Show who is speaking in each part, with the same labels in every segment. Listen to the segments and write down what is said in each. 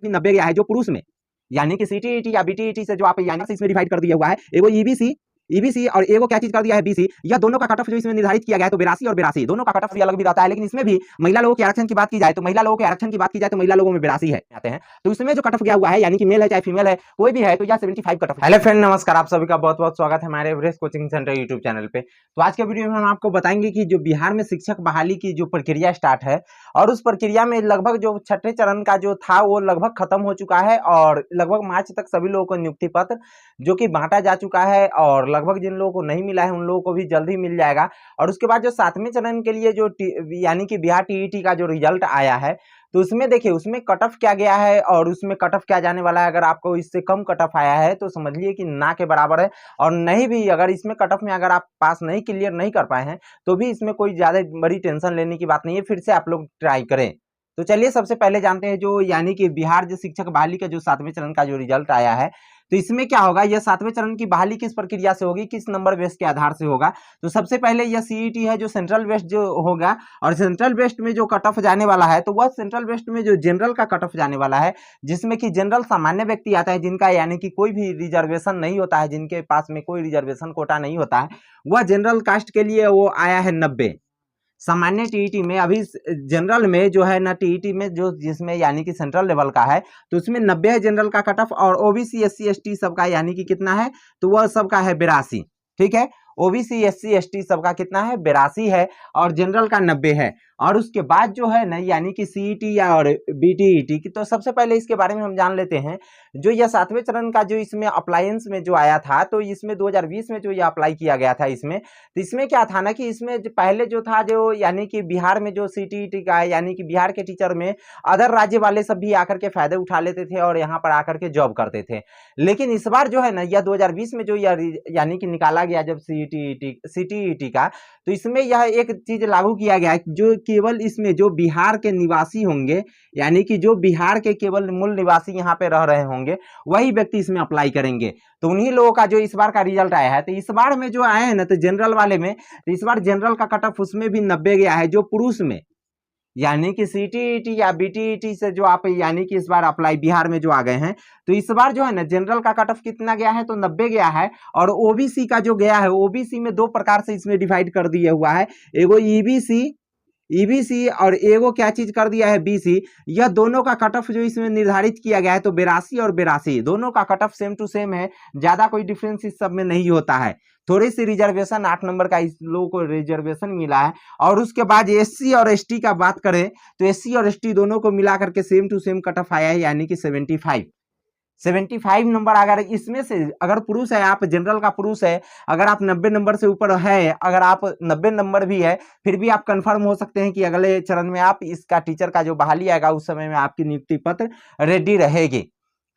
Speaker 1: 90 गया है जो पुरुष में, यानी कि सीटीईटी या बीटीईटी से जो आप यानी इसमें डिवाइड कर दिया हुआ है, एगो ईबीसी और एगो क्या चीज कर दिया है बीसी, यह दोनों का कट ऑफ जो इसमें निर्धारित किया गया है तो 82 और 82 दोनों का कट ऑफ भी अलग भी रहता है। लेकिन इसमें भी महिला लोगों के आरक्षण की बात की जाए तो महिला लोगों के आरक्षण की बात की जाए तो महिला लोगों में 82 है आते हैं, तो इसमें जो कट ऑफ गया हुआ है यानी कि मेल है चाहे फीमेल है कोई भी है तो यह 75 कट ऑफ। हेलो फ्रेंड, नमस्कार, आप सभी का बहुत बहुत स्वागत है हमारे Everest coaching centre YouTube channel पे। तो आज के वीडियो में हम आपको बताएंगे कि जो बिहार में शिक्षक बहाली की जो प्रक्रिया स्टार्ट है और उस प्रक्रिया में लगभग जो छठे चरण का जो था वो लगभग खत्म हो चुका है और लगभग मार्च तक सभी लोगों को नियुक्ति पत्र जो कि बांटा जा चुका है और लगभग जिन लोगों को नहीं मिला है उन लोगों को भी जल्द ही मिल जाएगा। और उसके बाद जो 7वें चरण के लिए जो यानी कि बिहार टीईटी का जो रिजल्ट आया है तो उसमें देखिए उसमें कट ऑफ क्या गया है और उसमें कट ऑफ क्या जाने वाला है। अगर आपको इससे कम कट ऑफ आया है तो समझिए कि ना के बराबर है, और नहीं भी अगर इसमें कट ऑफ में अगर आप पास नहीं क्लियर नहीं कर पाए हैं तो भी इसमें कोई ज़्यादा बड़ी टेंशन लेने की बात नहीं है, फिर से आप लोग ट्राई करें। तो चलिए सबसे पहले जानते हैं जो यानी कि बिहार जो शिक्षक बहाली का जो 7वें चरण का जो रिजल्ट आया है तो इसमें क्या होगा। यह 7वें चरण की बहाली किस प्रक्रिया से होगी, किस नंबर बेस के आधार से होगा। तो सबसे पहले यह सीईटी है जो सेंट्रल वेस्ट जो होगा, और सेंट्रल वेस्ट में जो कट ऑफ जाने वाला है तो वह सेंट्रल वेस्ट में जो जनरल का कट ऑफ जाने वाला है, जिसमें कि जनरल सामान्य व्यक्ति आता है जिनका यानी कि कोई भी रिजर्वेशन नहीं होता है, जिनके पास में कोई रिजर्वेशन कोटा नहीं होता है, वह जनरल कास्ट के लिए वो आया है 90। सामान्य टीईटी में अभी जनरल में जो है ना टीईटी में जो जिसमें यानी कि सेंट्रल लेवल का है तो उसमें 90 है जनरल का कट ऑफ, और ओबीसी एससी एसटी सबका यानी कि कितना है तो वह सबका है 82। ठीक है, ओबीसी एससी एसटी सबका कितना है 82 है और जनरल का 90 है। और उसके बाद जो है ना यानी कि सीईटी या और बीटीईटी की, तो सबसे पहले इसके बारे में हम जान लेते हैं। जो यह 7वें चरण का जो इसमें अप्लायंस में जो आया था तो इसमें 2020 में जो ये अप्लाई किया गया था इसमें, तो इसमें क्या था ना कि इसमें जो पहले जो था जो यानी कि बिहार में जो सीटीईटी का है यानी कि बिहार के टीचर में अदर राज्य वाले सब भी आकर के फायदे उठा लेते थे और यहाँ पर आकर के जॉब करते थे। लेकिन इस बार जो है ना यह 2020 में जो यानी कि निकाला गया जब सीटीईटी का, तो इसमें यह एक चीज लागू किया गया जो केवल इसमें जो बिहार के निवासी होंगे यानी कि जो बिहार के केवल मूल निवासी यहाँ पे रह रहे होंगे वही व्यक्ति इसमें अप्लाई करेंगे। तो उन्हीं लोगों का जो इस बार का रिजल्ट आया है, तो इस बार में जो आए हैं ना तो जनरल वाले में, तो इस बार जनरल का कट ऑफ उसमें भी 90 गया है जो पुरुष में, यानी कि सीटीईटी या बीटीईटी से जो आप यानी कि इस बार अप्लाई बिहार में जो आ गए हैं तो इस बार जो है ना जनरल का कट ऑफ कितना गया है तो 90 गया है। और ओबीसी का जो गया है, ओबीसी में दो प्रकार से इसमें डिवाइड कर दिया हुआ है, एगो ईबीसी और एगो क्या चीज कर दिया है बीसी। यह दोनों का कट ऑफ जो इसमें निर्धारित किया गया है तो 82 और 82 दोनों का cut off same to same है, ज्यादा कोई डिफरेंस इस सब में नहीं होता है। थोड़ी सी रिजर्वेशन 8 नंबर का इस लोगों को रिजर्वेशन मिला है। और उसके बाद एससी और एसटी का बात करें तो एससी और एसटी दोनों को मिला करके same to same cut off आया है यानी कि 75 नंबर। अगर इसमें से अगर पुरुष है, आप जनरल का पुरुष है, अगर आप 90 नंबर से ऊपर है, अगर आप 90 नंबर भी है फिर भी आप कंफर्म हो सकते हैं कि अगले चरण में आप इसका टीचर का जो बहाली आएगा उस समय में आपकी नियुक्ति पत्र रेडी रहेगी।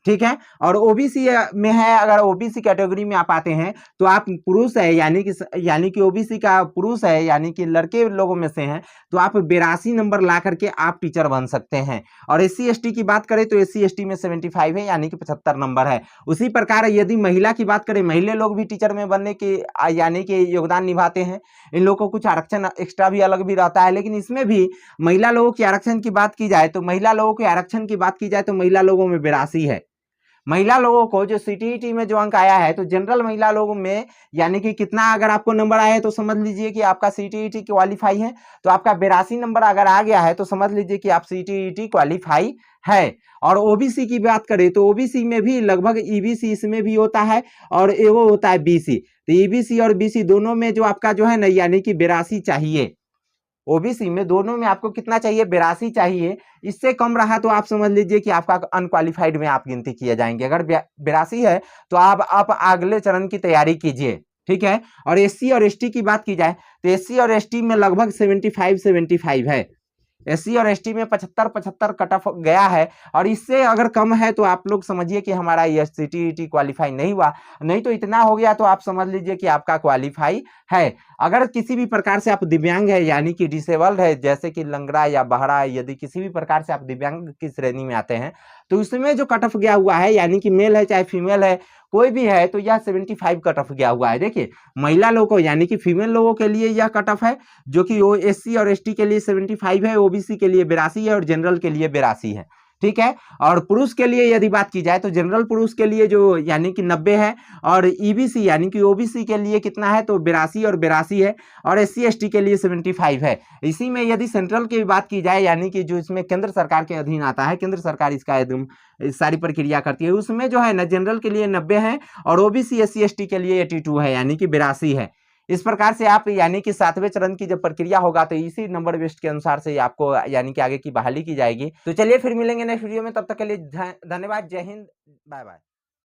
Speaker 1: ठीक है, और ओबीसी में है, अगर ओबीसी कैटेगरी में आप आते हैं तो आप पुरुष है यानी कि ओबीसी का पुरुष है यानी कि लड़के लोगों में से हैं तो आप 82 नंबर ला करके आप टीचर बन सकते हैं। और एससी एसटी की बात करें तो एससी एसटी में 75 है यानी कि 75 नंबर है। उसी प्रकार यदि महिला की बात करें, महिला लोग भी टीचर में बनने के यानी कि योगदान निभाते हैं, इन लोगों को कुछ आरक्षण एक्स्ट्रा भी अलग भी रहता है। लेकिन इसमें भी महिला लोगों के आरक्षण की बात की जाए तो महिला लोगों के आरक्षण की बात की जाए तो महिला लोगों में 82 है। महिला लोगों को जो सीटीईटी में जो अंक आया है तो जनरल महिला लोगों में यानी कि कितना अगर आपको नंबर आया है तो समझ लीजिए कि आपका सीटीईटी क्वालिफाई है। तो आपका 82 नंबर अगर आ गया है तो समझ लीजिए कि आप सीटीईटी क्वालिफाई है। और ओबीसी की बात करें तो ओबीसी में भी लगभग ईबीसी इसमें भी होता है और एगो होता है बीसी। तो ईबीसी और बीसी दोनों में जो आपका जो है ना यानी कि 82 चाहिए। ओबीसी में दोनों में आपको कितना चाहिए 82 चाहिए। इससे कम रहा तो आप समझ लीजिए कि आपका अनक्वालिफाइड में आप गिनती किए जाएंगे। अगर 82 है तो आप अगले चरण की तैयारी कीजिए। ठीक है, और एससी और एसटी की बात की जाए तो एससी और एसटी में लगभग 75 है। एससी और एसटी में 75 कट ऑफ गया है। और इससे अगर कम है तो आप लोग समझिए कि हमारा ये सीटीईटी क्वालिफाई नहीं हुआ, नहीं तो इतना हो गया तो आप समझ लीजिए कि आपका क्वालिफाई है। अगर किसी भी प्रकार से आप दिव्यांग है यानी कि डिसेबल्ड है, जैसे कि लंगड़ा या बहरा, यदि किसी भी प्रकार से आप दिव्यांग की श्रेणी में आते हैं तो उसमें जो कट ऑफ गया हुआ है यानी कि मेल है चाहे फीमेल है कोई भी है तो यह 75 कट ऑफ गया हुआ है। देखिए महिला लोगों को यानी कि फीमेल लोगों के लिए यह कट ऑफ है जो कि एससी और एसटी के लिए 75 है, ओबीसी के लिए 82 है और जनरल के लिए 82 है। ठीक है। और पुरुष के लिए यदि बात की जाए तो जनरल पुरुष के लिए जो यानी कि 90 है, और ईबीसी यानी कि ओबीसी के लिए कितना है तो 82 और 82 है, और एससी एसटी के लिए 75 है। इसी में यदि सेंट्रल की बात की जाए यानी कि जो इसमें केंद्र सरकार के अधीन आता है, केंद्र सरकार इसका एकदम सारी प्रक्रिया करती है, उसमें जो है ना जनरल के लिए 90 है और ओबीसी एससी एसटी के लिए 82 है यानी कि 82 है। इस प्रकार से आप यानी कि 7वें चरण की जब प्रक्रिया होगा तो इसी नंबर लिस्ट के अनुसार से आपको यानी कि आगे की बहाली की जाएगी। तो चलिए फिर मिलेंगे नेक्स्ट वीडियो में, तब तक के लिए धन्यवाद। जय हिंद, बाय बाय।